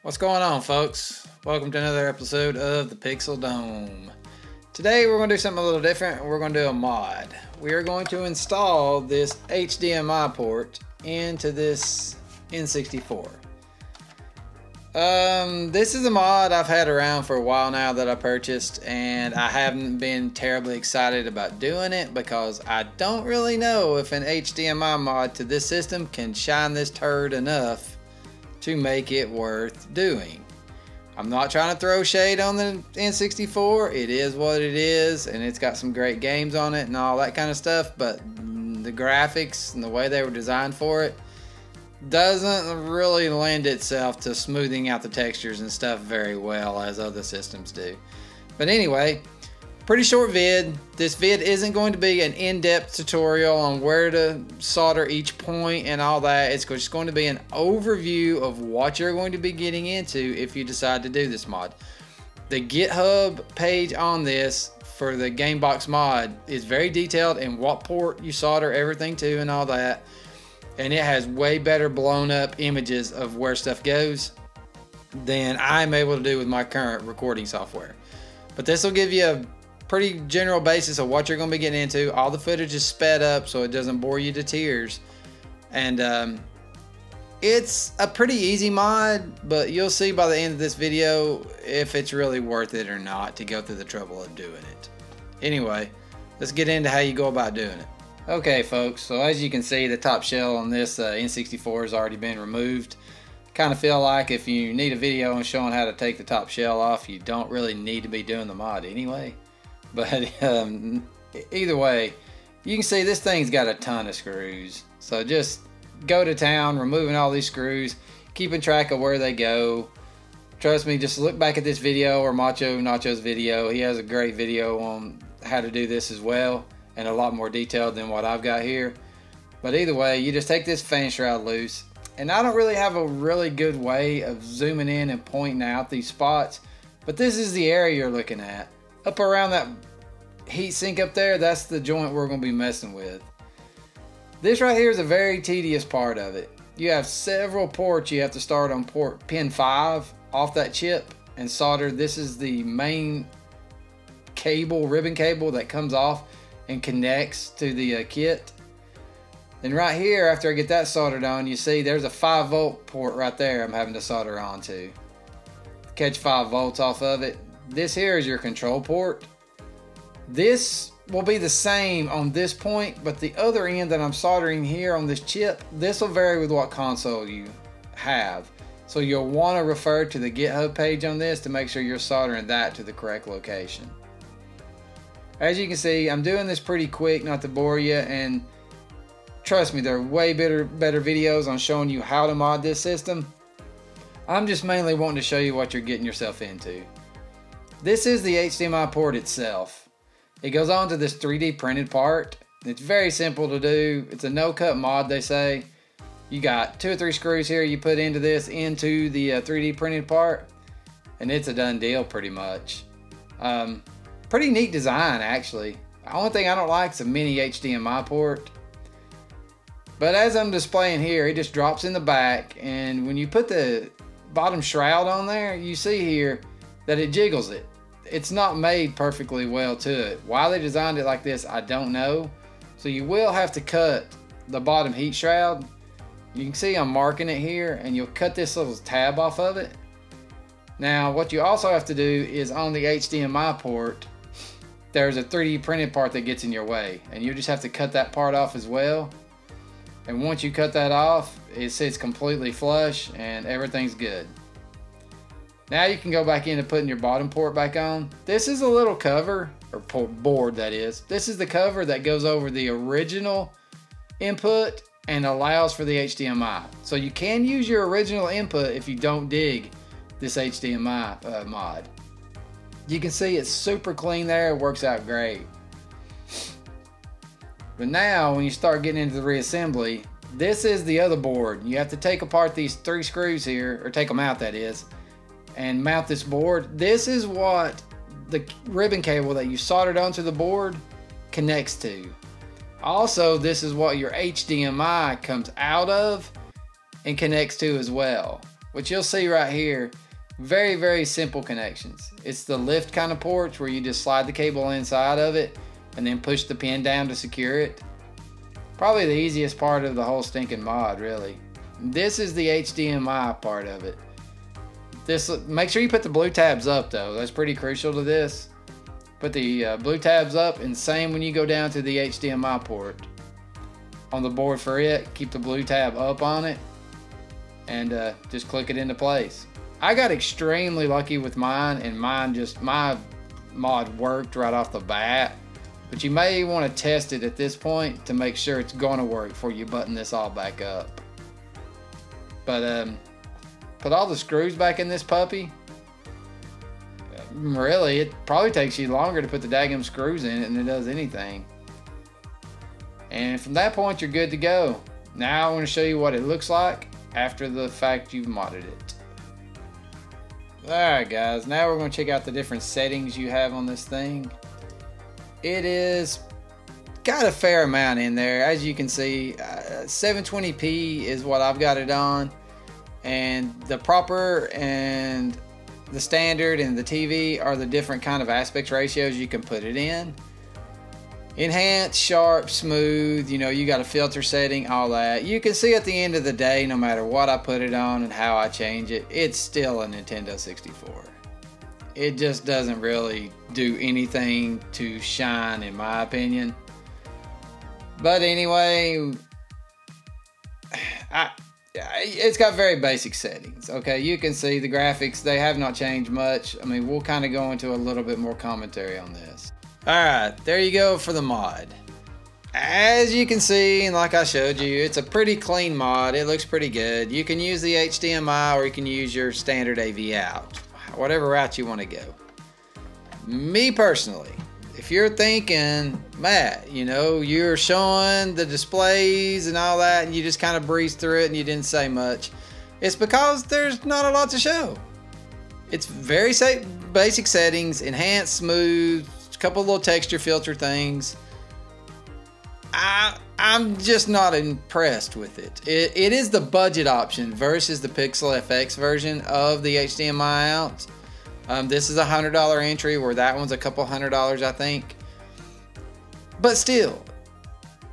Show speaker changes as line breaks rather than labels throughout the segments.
What's going on, folks? Welcome to another episode of the Pixel Dome. Today we're going to do something a little different. We're going to do a mod. We are going to install this HDMI port into this N64. This is a mod I've had around for a while now that I purchased, and I haven't been terribly excited about doing it because I don't really know if an HDMI mod to this system can shine this turd enough to make it worth doing. I'm not trying to throw shade on the N64. It is what it is, and it's got some great games on it and all that kind of stuff, but the graphics and the way they were designed for it doesn't really lend itself to smoothing out the textures and stuff very well as other systems do. But anyway, pretty short vid. This vid isn't going to be an in-depth tutorial on where to solder each point and all that. It's just going to be an overview of what you're going to be getting into if you decide to do this mod. The GitHub page on this for the Gamebox mod is very detailed in what port you solder everything to and all that. And it has way better blown up images of where stuff goes than I'm able to do with my current recording software. But this will give you a pretty general basis of what you're going to be getting into. All the footage is sped up so it doesn't bore you to tears. And it's a pretty easy mod, but you'll see by the end of this video if it's really worth it or not to go through the trouble of doing it. Anyway, let's get into how you go about doing it. Okay, folks, so as you can see, the top shell on this N64 has already been removed. Kind of feel like if you need a video on showing how to take the top shell off, you don't really need to be doing the mod anyway. But either way, you can see this thing's got a ton of screws. So just go to town, removing all these screws, keeping track of where they go. Trust me, just look back at this video or Macho Nacho's video. He has a great video on how to do this as well, and a lot more detailed than what I've got here. But either way, you just take this fan shroud loose. And I don't really have a really good way of zooming in and pointing out these spots, but this is the area you're looking at. Up around that heat sink up there, that's the joint we're going to be messing with. This right here is a very tedious part of it. You have several ports you have to start on port pin 5 off that chip and solder. This is the main cable, ribbon cable that comes off and connects to the kit. And right here, after I get that soldered on, you see there's a 5-volt port right there I'm having to solder onto. Catch 5 volts off of it. This here is your control port. This will be the same on this point, but the other end that I'm soldering here on this chip, this will vary with what console you have. So you'll want to refer to the GitHub page on this to make sure you're soldering that to the correct location. As you can see, I'm doing this pretty quick, not to bore you, and trust me, there are way better videos on showing you how to mod this system. I'm just mainly wanting to show you what you're getting yourself into. This is the HDMI port itself. It goes on to this 3D printed part. It's very simple to do. It's a no-cut mod, they say. You got 2 or 3 screws here you put into this, into the 3D printed part, and it's a done deal pretty much. Pretty neat design, actually. The only thing I don't like is a mini HDMI port. But as I'm displaying here, it just drops in the back, and when you put the bottom shroud on there, you see here that it jiggles it. It's not made perfectly well to it. Why they designed it like this, I don't know. So you will have to cut the bottom heat shroud. You can see I'm marking it here, and you'll cut this little tab off of it. Now, what you also have to do is on the HDMI port, there's a 3D printed part that gets in your way, and you just have to cut that part off as well. And once you cut that off, it sits completely flush and everything's good. Now you can go back in and putting your bottom port back on. This is a little cover, or board that is. This is the cover that goes over the original input and allows for the HDMI. So you can use your original input if you don't dig this HDMI mod. You can see it's super clean there, it works out great. But now when you start getting into the reassembly, this is the other board. You have to take apart these 3 screws here, or take them out that is, and mount this board. This is what the ribbon cable that you soldered onto the board connects to. Also, this is what your HDMI comes out of and connects to as well. What you'll see right here, very, very simple connections. It's the lift kind of ports where you just slide the cable inside of it and then push the pin down to secure it. Probably the easiest part of the whole stinking mod, really. This is the HDMI part of it. Make sure you put the blue tabs up though. That's pretty crucial to this. Put the blue tabs up, and same when you go down to the HDMI port. On the board for it, keep the blue tab up on it and just click it into place. I got extremely lucky with mine, and my mod worked right off the bat. But you may want to test it at this point to make sure it's going to work before you button this all back up. But put all the screws back in this puppy. Really, it probably takes you longer to put the daggum screws in it than it does anything. And from that point, you're good to go. Now I want to show you what it looks like after the fact you've modded it. Alright guys, now we're going to check out the different settings you have on this thing. It is got a fair amount in there. As you can see, 720p is what I've got it on. And the proper and the standard and the TV are the different kind of aspect ratios you can put it in. Enhanced, sharp, smooth, you know, you got a filter setting, all that. You can see at the end of the day, no matter what I put it on and how I change it, it's still a Nintendo 64. It just doesn't really do anything to shine, in my opinion. But anyway, it's got very basic settings. Okay, you can see the graphics, they have not changed much. I mean, we'll kind of go into a little bit more commentary on this. Alright, there you go for the mod. As you can see, and like I showed you, it's a pretty clean mod. It looks pretty good. You can use the HDMI or you can use your standard AV out. Whatever route you want to go. Me personally, if you're thinking, Matt, you know, you're showing the displays and all that, and you just kind of breezed through it and you didn't say much, it's because there's not a lot to show. It's very basic settings, enhanced, smooth, a couple little texture filter things. I'm just not impressed with it. It is the budget option versus the Pixel FX version of the HDMI out. This is a $100 entry, where that one's a couple $100, I think. But still,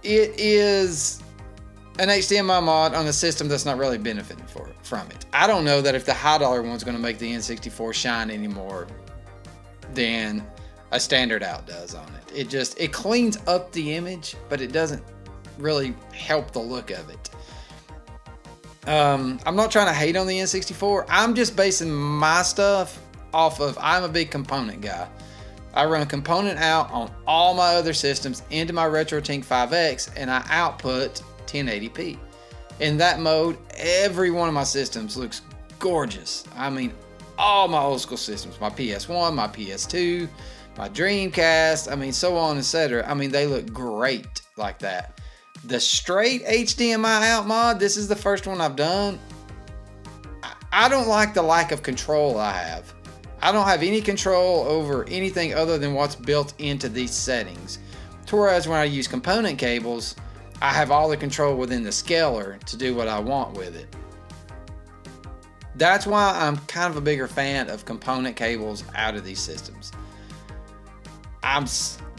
it is an HDMI mod on a system that's not really benefiting from it. I don't know that if the high dollar one's going to make the N64 shine any more than a standard out does on it. It cleans up the image, but it doesn't really help the look of it. I'm not trying to hate on the N64. I'm just basing my stuff off of, I'm a big component guy. I run component out on all my other systems into my RetroTink 5X, and I output 1080p. In that mode, every one of my systems looks gorgeous. I mean, all my old school systems, my PS1, my PS2, my Dreamcast, I mean, so on, etc. I mean, they look great like that. The straight HDMI out mod, this is the first one I've done. I don't like the lack of control I have. I don't have any control over anything other than what's built into these settings. Whereas when I use component cables, I have all the control within the scaler to do what I want with it. That's why I'm kind of a bigger fan of component cables out of these systems.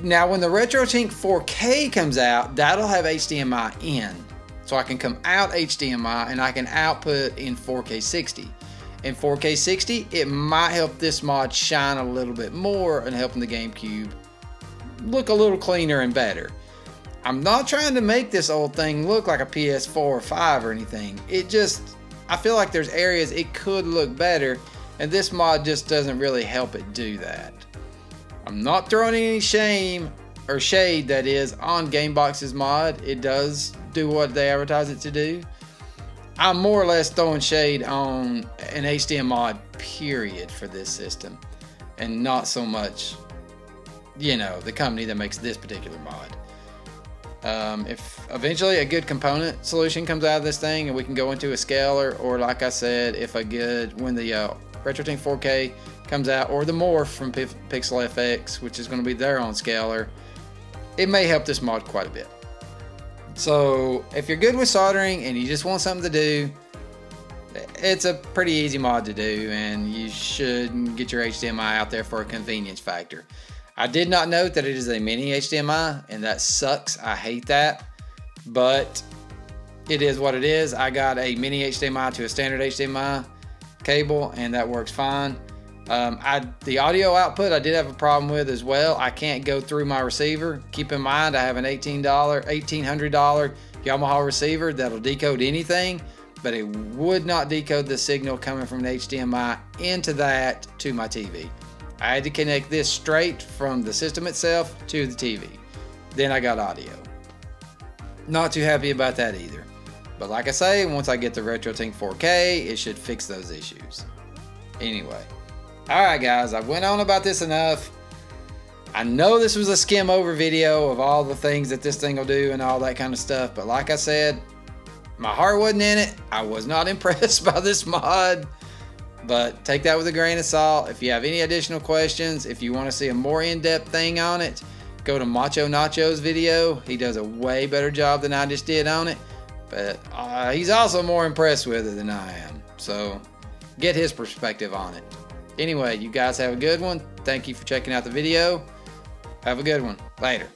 Now when the RetroTink 4K comes out, that'll have HDMI in. So I can come out HDMI and I can output in 4K 60. In 4K 60, it might help this mod shine a little bit more and helping the GameCube look a little cleaner and better. I'm not trying to make this old thing look like a PS4 or 5 or anything. I feel like there's areas it could look better, and this mod just doesn't really help it do that. I'm not throwing any shame or shade, that is, on Gamebox's mod. It does do what they advertise it to do. I'm more or less throwing shade on an HDMI mod period for this system, and not so much, you know, the company that makes this particular mod. If eventually a good component solution comes out of this thing and we can go into a scaler, or like I said, when the RetroTink 4K comes out, or the morph from Pixel FX, which is going to be their own scaler, it may help this mod quite a bit. So if you're good with soldering and you just want something to do, It's a pretty easy mod to do, and you should get your HDMI out there for a convenience factor. I did not note that it is a mini HDMI, and that sucks. I hate that, but it is what it is. I got a mini HDMI to a standard HDMI cable, and that works fine. The audio output I did have a problem with as well. I can't go through my receiver. Keep in mind I have an $1,800 Yamaha receiver that'll decode anything, but it would not decode the signal coming from the HDMI into that to my TV. I had to connect this straight from the system itself to the TV. Then I got audio. Not too happy about that either. But like I say, once I get the RetroTink 4K, it should fix those issues. Anyway. Alright guys, I went on about this enough. I know this was a skim over video of all the things that this thing will do and all that kind of stuff, but like I said, my heart wasn't in it. I was not impressed by this mod, but take that with a grain of salt. If you have any additional questions, if you want to see a more in-depth thing on it, go to Macho Nacho's video. He does a way better job than I just did on it, but he's also more impressed with it than I am, so get his perspective on it. Anyway, you guys have a good one. Thank you for checking out the video. Have a good one. Later.